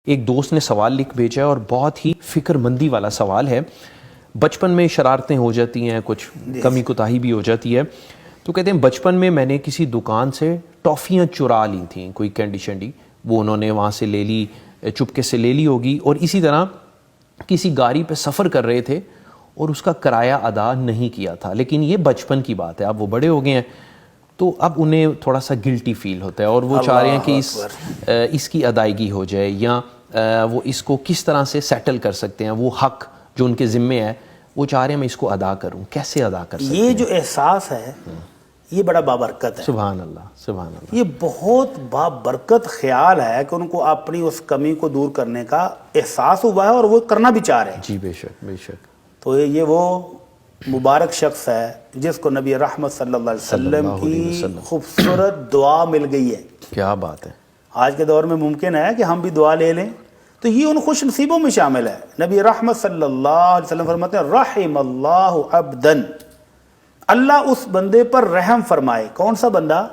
ایک دوست نے سوال لکھ بھیجا ہے اور بہت ہی فکر مندی والا سوال ہے۔ بچپن میں شرارتیں ہو جاتی ہیں، کچھ کمی کوتاہی بھی ہو جاتی ہے، تو کہتے ہیں بچپن میں میں نے کسی دکان سے ٹافیاں چرا لی تھیں، کوئی کینڈی شینڈی، وہ انہوں نے وہاں سے لے لی، چپکے سے لے لی ہوگی، اور اسی طرح کسی گاڑی پہ سفر کر رہے تھے اور اس کا کرایہ ادا نہیں کیا تھا، لیکن یہ بچپن کی بات ہے، اب وہ بڑے ہو گئے ہیں تو اب انہیں تھوڑا سا گلٹی فیل ہوتا ہے اور وہ چاہ رہے ہیں کہ اس کی ادائیگی ہو جائے، یا وہ اس کو کس طرح سے سیٹل کر سکتے ہیں، وہ حق جو ان کے ذمے ہے وہ چاہ رہے ہیں میں اس کو ادا کروں، کیسے ادا کر سکتے ہیں؟ یہ جو احساس ہے یہ بڑا بابرکت ہے۔ سبحان اللہ، سبحان اللہ۔ یہ بہت بابرکت خیال ہے کہ ان کو اپنی اس کمی کو دور کرنے کا احساس ہوا ہے اور وہ کرنا بھی چاہ رہے ہیں۔ جی بے شک، بے شک۔ تو یہ وہ مبارک شخص ہے جس کو نبی رحمت صلی اللہ علیہ وسلم کی خوبصورت دعا مل گئی ہے۔ کیا بات ہے۔ آج کے دور میں ممکن ہے کہ ہم بھی دعا لے لیں، تو یہ ان خوش نصیبوں میں شامل ہے۔ نبی رحمت صلی اللہ علیہ وسلم فرماتے ہیں رحم اللہ عبدن، اللہ اس بندے پر رحم فرمائے۔ کون سا بندہ؟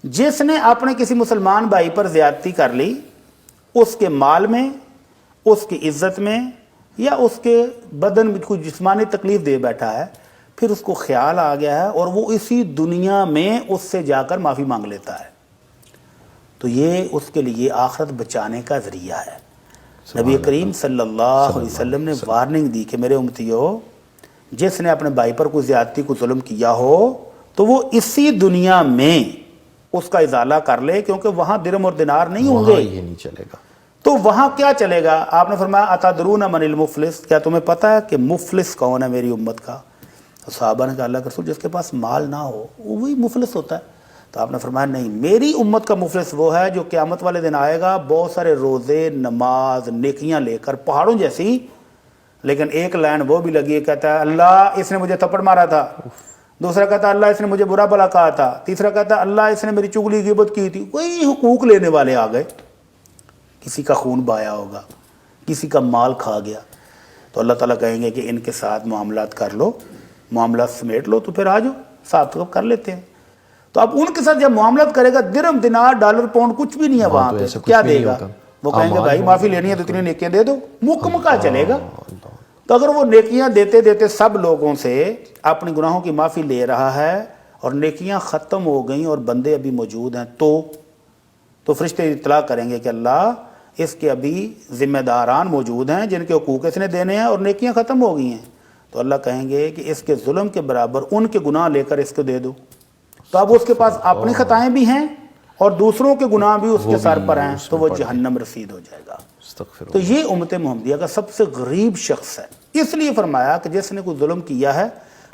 جس نے اپنے کسی مسلمان بھائی پر زیادتی کر لی، اس کے مال میں، اس کی عزت میں، یا اس کے بدن میں کوئی جسمانی تکلیف دے بیٹھا ہے، پھر اس کو خیال آ گیا ہے اور وہ اسی دنیا میں اس سے جا کر معافی مانگ لیتا ہے، تو یہ اس کے لیے آخرت بچانے کا ذریعہ ہے۔ نبی کریم صلی اللہ علیہ وسلم نے وارننگ دی کہ میرے امتیو، جس نے اپنے بھائی پر کوئی زیادتی کو ظلم کیا ہو تو وہ اسی دنیا میں اس کا ازالہ کر لے، کیونکہ وہاں درم اور دینار نہیں ہوں گے، یہ نہیں چلے گا۔ تو وہاں کیا چلے گا؟ آپ نے فرمایا اتدرون من المفلس، کیا تمہیں پتہ ہے کہ مفلس کون ہے میری امت کا؟ تو صحابہ نے کہا اللہ کے رسول جس کے پاس مال نہ ہو وہی مفلس ہوتا ہے۔ تو آپ نے فرمایا نہیں، میری امت کا مفلس وہ ہے جو قیامت والے دن آئے گا بہت سارے روزے، نماز، نیکیاں لے کر پہاڑوں جیسی، لیکن ایک لائن وہ بھی لگی ہے، کہتا ہے اللہ اس نے مجھے تھپڑ مارا تھا، دوسرا کہتا ہے اللہ اس نے مجھے برا بھلا کہا تھا، تیسرا کہتا ہے اللہ اس نے میری چغلی غیبت کی تھی، کوئی حقوق لینے والے آ گئے، کسی کا خون بہایا ہوگا، کسی کا مال کھا گیا، تو اللہ تعالیٰ کہیں گے کہ ان کے ساتھ معاملات کر لو، معاملات سمیٹ لو، تو پھر آ جاؤ ساتھ کر لیتے ہیں۔ تو اب ان کے ساتھ جب معاملات کرے گا، درم دینار ڈالر پاؤنڈ کچھ بھی نہیں ہے وہاں پہ، کیا دے گا؟ وہ کہیں گے بھائی معافی لینی ہے تو اتنی نیکیاں دے دو، مکمکا چلے گا۔ تو اگر وہ نیکیاں دیتے دیتے سب لوگوں سے اپنی گناہوں کی معافی لے رہا ہے اور نیکیاں ختم ہو گئیں اور بندے ابھی موجود ہیں، تو فرشتے اطلاع کریں گے کہ اللہ اس کے ابھی ذمہ داران موجود ہیں جن کے حقوق اس نے دینے ہیں اور نیکیاں ختم ہو گئی ہیں، تو اللہ کہیں گے کہ اس کے ظلم کے برابر ان کے گناہ لے کر اس کو دے دو۔ تو اب اس کے پاس اپنی خطائیں بھی ہیں اور دوسروں کے گناہ بھی اس کے سر پر ہیں، تو وہ جہنم رسید ہو جائے گا۔ تو یہ امت محمدیہ کا سب سے غریب شخص ہے، اس لیے فرمایا کہ جس نے کوئی ظلم کیا ہے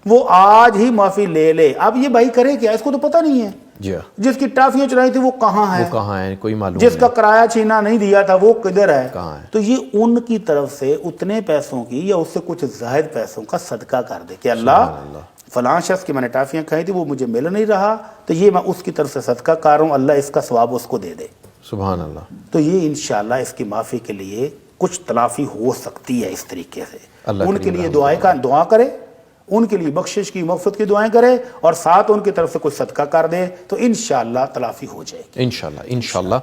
وہ آج ہی معافی لے لے۔ اب یہ بھائی کرے کیا؟ اس کو تو پتہ نہیں ہے، جس کی ٹافیاں چرائی تھی وہ کہاں ہے، کوئی معلوم جس کا کرایہ چھینا نہیں دیا تھا وہ کدھر ہے، تو یہ ان کی طرف سے اتنے پیسوں کی یا اس سے کچھ زائد پیسوں کا صدقہ کر دے کہ اللہ فلاں شخص کی میں نے ٹافیاں کھائی تھی وہ مجھے مل نہیں رہا، تو یہ میں اس کی طرف سے صدقہ کر رہا ہوں، اللہ اس کا ثواب اس کو دے دے۔ سبحان اللہ۔ تو یہ انشاءاللہ اس کی معافی کے لیے کچھ تلافی ہو سکتی ہے اس طریقے سے۔ ان کے لیے دعا کرے، ان کے لیے بخشش کی، مغفرت کی دعائیں کرے، اور ساتھ ان کی طرف سے کچھ صدقہ کر دے، تو انشاءاللہ تلافی ہو جائے گی۔ انشاءاللہ، انشاءاللہ۔